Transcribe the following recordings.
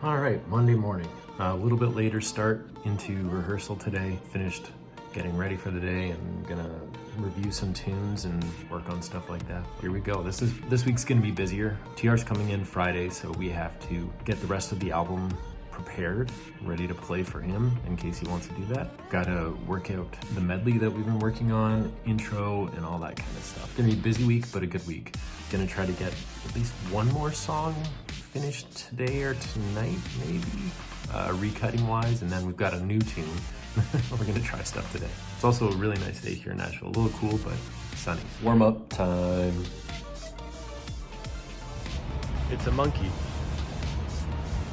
All right, Monday morning. A little bit later start into rehearsal today. Finished getting ready for the day and gonna review some tunes and work on stuff like that. Here we go. This week's gonna be busier. TR's coming in Friday, so we have to get the rest of the album prepared, ready to play for him in case he wants to do that. Gotta work out the medley that we've been working on, intro, and all that kind of stuff. Gonna be a busy week, but a good week. Gonna try to get at least one more song finished today or tonight, maybe, recutting wise, and then we've got a new tune. We're gonna try stuff today. It's also a really nice day here in Nashville. A little cool, but sunny. Warm up time. It's a monkey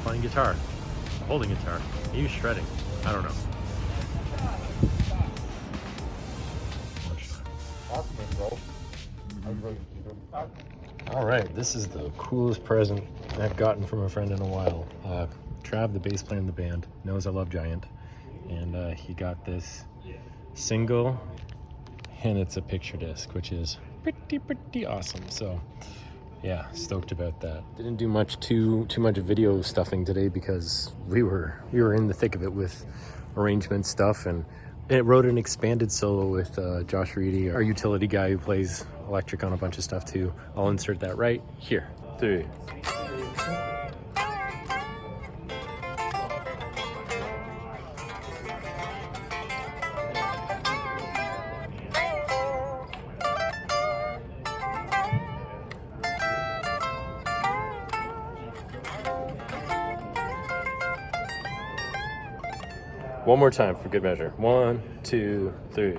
playing guitar, holding guitar, maybe shredding. I don't know. All right, this is the coolest present I've gotten from a friend in a while. Trav, the bass player in the band, knows I love Giant, and he got this single, and it's a picture disc, which is pretty awesome. So yeah, stoked about that. Didn't do too much video stuffing today because we were in the thick of it with arrangement stuff, and it wrote an expanded solo with Josh Reedy, our utility guy who plays electric on a bunch of stuff too. I'll insert that right here. 3. One more time for good measure. 1, 2, 3.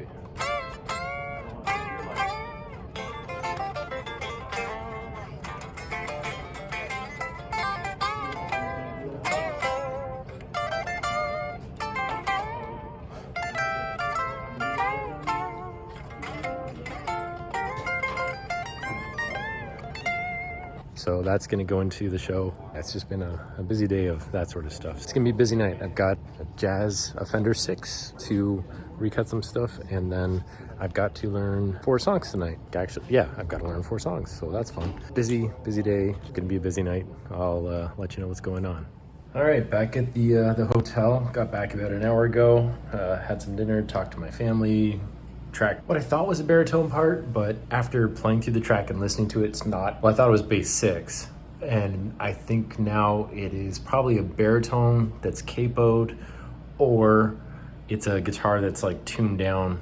So that's gonna go into the show. It's just been a busy day of that sort of stuff. It's gonna be a busy night. I've got a Fender 6 to recut some stuff, and then I've got to learn 4 songs tonight. Actually, yeah, I've got to learn 4 songs, so that's fun. Busy day. It's gonna be a busy night. I'll let you know what's going on. All right, back at the hotel. Got back about an hour ago. Had some dinner, talked to my family. Track what I thought was a baritone part, but after playing through the track and listening to it, it's not. Well, I thought it was bass 6, and I think now it is probably a baritone that's capoed, or it's a guitar that's like tuned down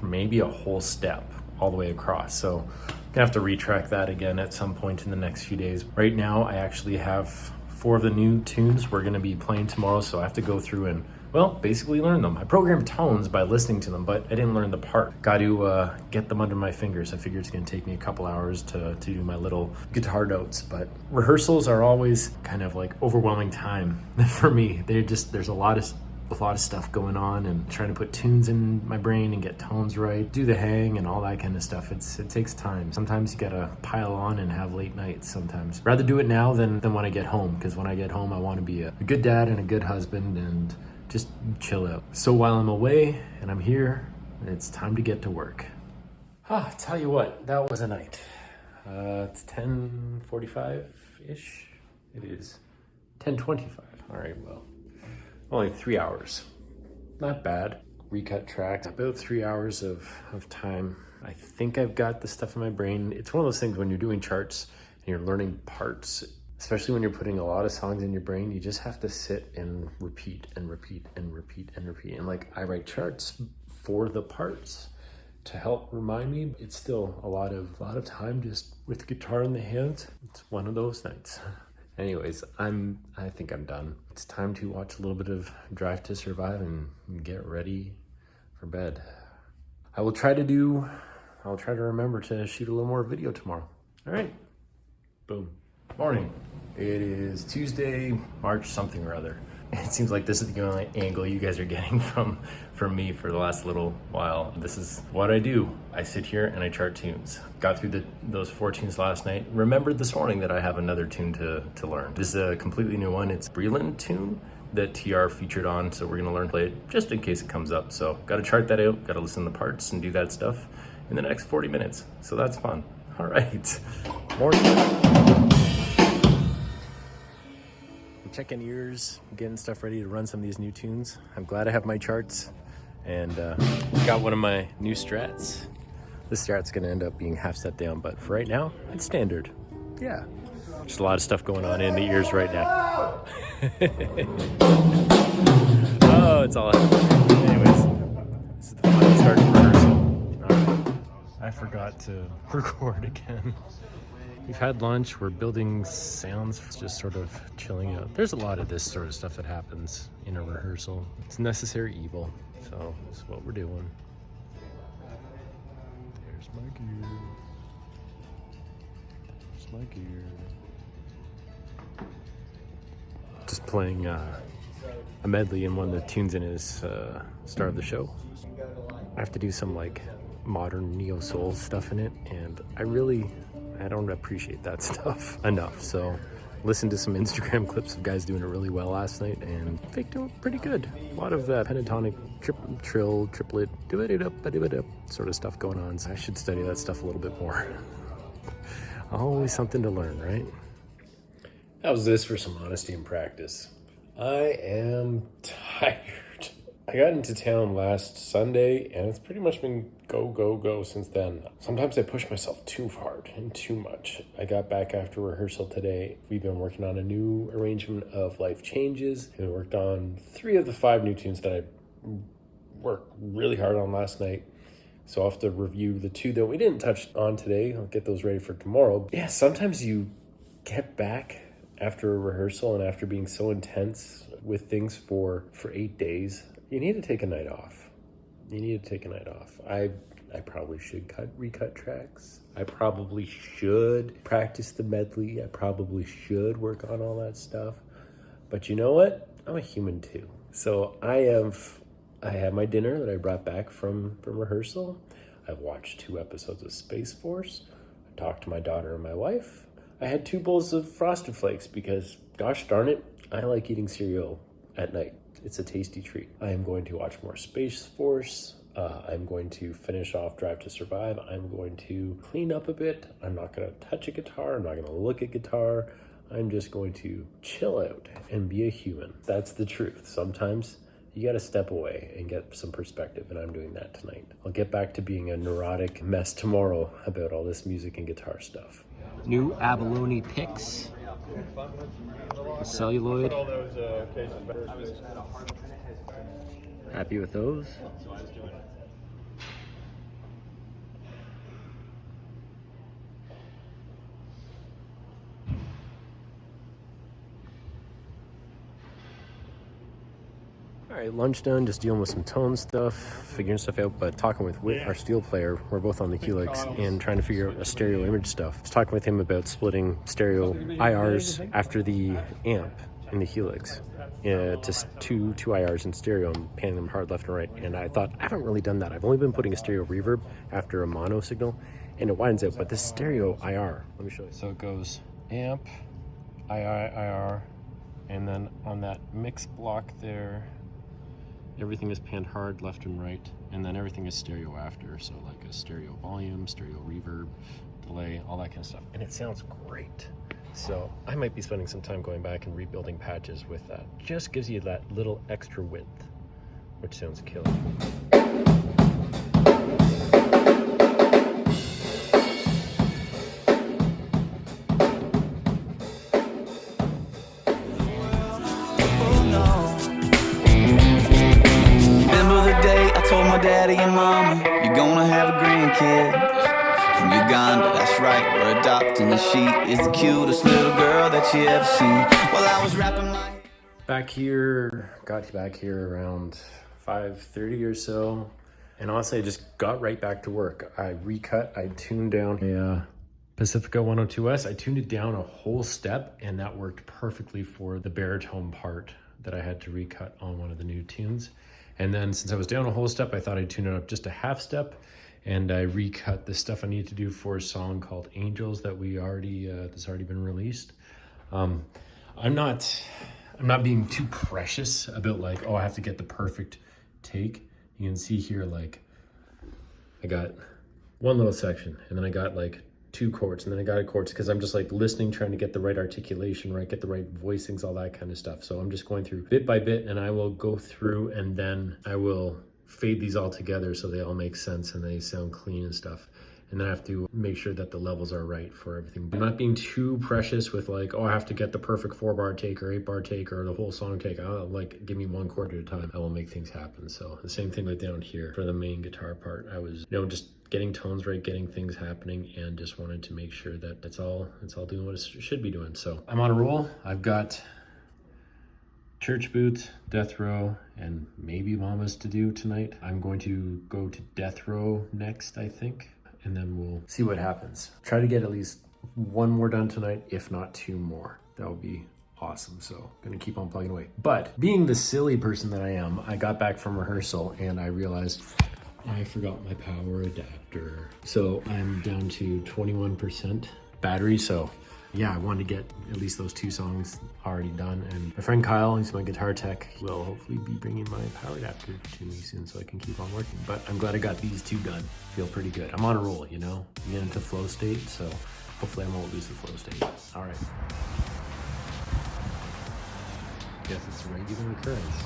maybe a whole step all the way across. So I'm gonna have to retrack that again at some point in the next few days. Right now I actually have 4 of the new tunes we're gonna be playing tomorrow, so I have to go through and, well, basically learn them. I programmed tones by listening to them, but I didn't learn the part. Got to get them under my fingers. I figured it's gonna take me a couple hours to do my little guitar notes, but rehearsals are always kind of like overwhelming time for me. There's a lot of stuff going on, and trying to put tunes in my brain and get tones right, do the hang and all that kind of stuff. It takes time. Sometimes you gotta pile on and have late nights sometimes. Rather do it now than when I get home, because when I get home I want to be a good dad and a good husband and just chill out. So while I'm away and I'm here, it's time to get to work. Tell you what, that was a night. It's 10:45-ish. It is 10:25. All right, well, only 3 hours. Not bad. Recut tracks, about 3 hours of time. I think I've got the stuff in my brain. It's one of those things when you're doing charts and you're learning parts, especially when you're putting a lot of songs in your brain, you just have to sit and repeat and repeat and repeat and repeat. And like, I write charts for the parts to help remind me. It's still a lot of time just with the guitar in the hands. It's one of those nights. Anyways, I think I'm done. It's time to watch a little bit of Drive to Survive and get ready for bed. I'll try to remember to shoot a little more video tomorrow. All right, boom. Morning. It is Tuesday, March something or other. It seems like this is the only angle you guys are getting from me for the last little while. This is what I do. I sit here and I chart tunes. Got through those 4 tunes last night. Remembered this morning that I have another tune to learn. This is a completely new one. It's a Breland tune that TR featured on, so we're gonna learn to play it just in case it comes up. So gotta chart that out, gotta listen to the parts and do that stuff in the next 40 minutes. So that's fun. All right, morning. checking ears, getting stuff ready to run some of these new tunes. I'm glad I have my charts, and got one of my new strats. This strat's gonna end up being half step down, but for right now, it's standard. Yeah. Just a lot of stuff going on in the ears right now. Oh, it's all happening. Anyways, this is the final start to rehearsal. All right. I forgot to record again. We've had lunch, we're building sounds, just sort of chilling out. There's a lot of this sort of stuff that happens in a rehearsal. It's necessary evil, so this is what we're doing. There's my gear. There's my gear. Just playing a medley in one of the tunes in his start of the show. I have to do some like modern neo-soul stuff in it, and I don't appreciate that stuff enough. So listened to some Instagram clips of guys doing it really well last night, and they do it pretty good. A lot of pentatonic trill, triplet, sort of stuff going on. So I should study that stuff a little bit more. Always something to learn, right? How's this for some honesty and practice? I am tired. I got into town last Sunday, and it's pretty much been go since then. Sometimes I push myself too hard and too much. I got back after rehearsal today. We've been working on a new arrangement of Life Changes, and we worked on 3 of the 5 new tunes that I worked really hard on last night. So I'll have to review the 2 that we didn't touch on today. I'll get those ready for tomorrow. Yeah, sometimes you get back after a rehearsal and after being so intense with things for 8 days, you need to take a night off. I probably should recut tracks. I probably should practice the medley. I probably should work on all that stuff. But you know what? I'm a human too. So I had my dinner that I brought back from rehearsal. I've watched 2 episodes of Space Force. I talked to my daughter and my wife. I had 2 bowls of Frosted Flakes because, gosh darn it, I like eating cereal at night. It's a tasty treat. I am going to watch more Space Force. I'm going to finish off Drive to Survive. I'm going to clean up a bit. I'm not going to touch a guitar. I'm not going to look at guitar. I'm just going to chill out and be a human. That's the truth. Sometimes you got to step away and get some perspective, and I'm doing that tonight. I'll get back to being a neurotic mess tomorrow about all this music and guitar stuff. New abalone picks. Celluloid. Happy with those? All right, lunch done, just dealing with some tone stuff, figuring stuff out, but talking with Whit, our steel player, we're both on the Helix, and trying to figure out a stereo image stuff. I was talking with him about splitting stereo IRs after the amp in the Helix. Just two IRs in stereo and panning them hard left and right. And I thought, I haven't really done that. I've only been putting a stereo reverb after a mono signal, and it widens out, but this stereo IR, let me show you. So it goes amp, IR, and then on that mix block there, everything is panned hard left and right, and then everything is stereo after, so like a stereo volume, stereo reverb, delay, all that kind of stuff. And it sounds great. So I might be spending some time going back and rebuilding patches with that. Just gives you that little extra width, which sounds killer. Daddy and mama, you're gonna have a grandkid from Uganda, that's right, we're adopting the she is the cutest little girl that you ever seen. While I was wrapping my got back here around 5:30 or so, and honestly I just got right back to work. I recut, I tuned down a Pacifica 102S. I tuned it down a whole step, and that worked perfectly for the baritone part that I had to recut on one of the new tunes. And then since I was down a whole step, I thought I'd tune it up just a half step, and I recut the stuff I needed to do for a song called Angels that that's already been released. I'm not being too precious about like, oh, I have to get the perfect take. You can see here, like I got one little section, and then I got like 2 chords, and then I got a chords because I'm just like listening, trying to get the right articulation, right, get the right voicings, all that kind of stuff. So I'm just going through bit by bit, and I will go through and then I will fade these all together so they all make sense and they sound clean and stuff. And then I have to make sure that the levels are right for everything. I'm not being too precious with like, oh, I have to get the perfect 4-bar take or 8-bar take or the whole song take. I'll like, give me 1 chord at a time. I will make things happen. So the same thing like down here for the main guitar part. I was, just getting tones right, getting things happening, and just wanted to make sure that it's all doing what it should be doing. So I'm on a roll. I've got Church Boots, Death Row, and maybe Mama's to do tonight. I'm going to go to Death Row next, I think. And then we'll see what happens. Try to get at least 1 more done tonight, if not 2 more. That would be awesome. So gonna keep on plugging away. But being the silly person that I am, I got back from rehearsal and I realized I forgot my power adapter. So I'm down to 21% battery. So yeah, I wanted to get at least those 2 songs already done. And my friend Kyle, he's my guitar tech, will hopefully be bringing my power adapter to me soon so I can keep on working. But I'm glad I got these 2 done. Feel pretty good. I'm on a roll, I'm getting into flow state, so hopefully I won't lose the flow state. All right. Guess it's a regular occurrence.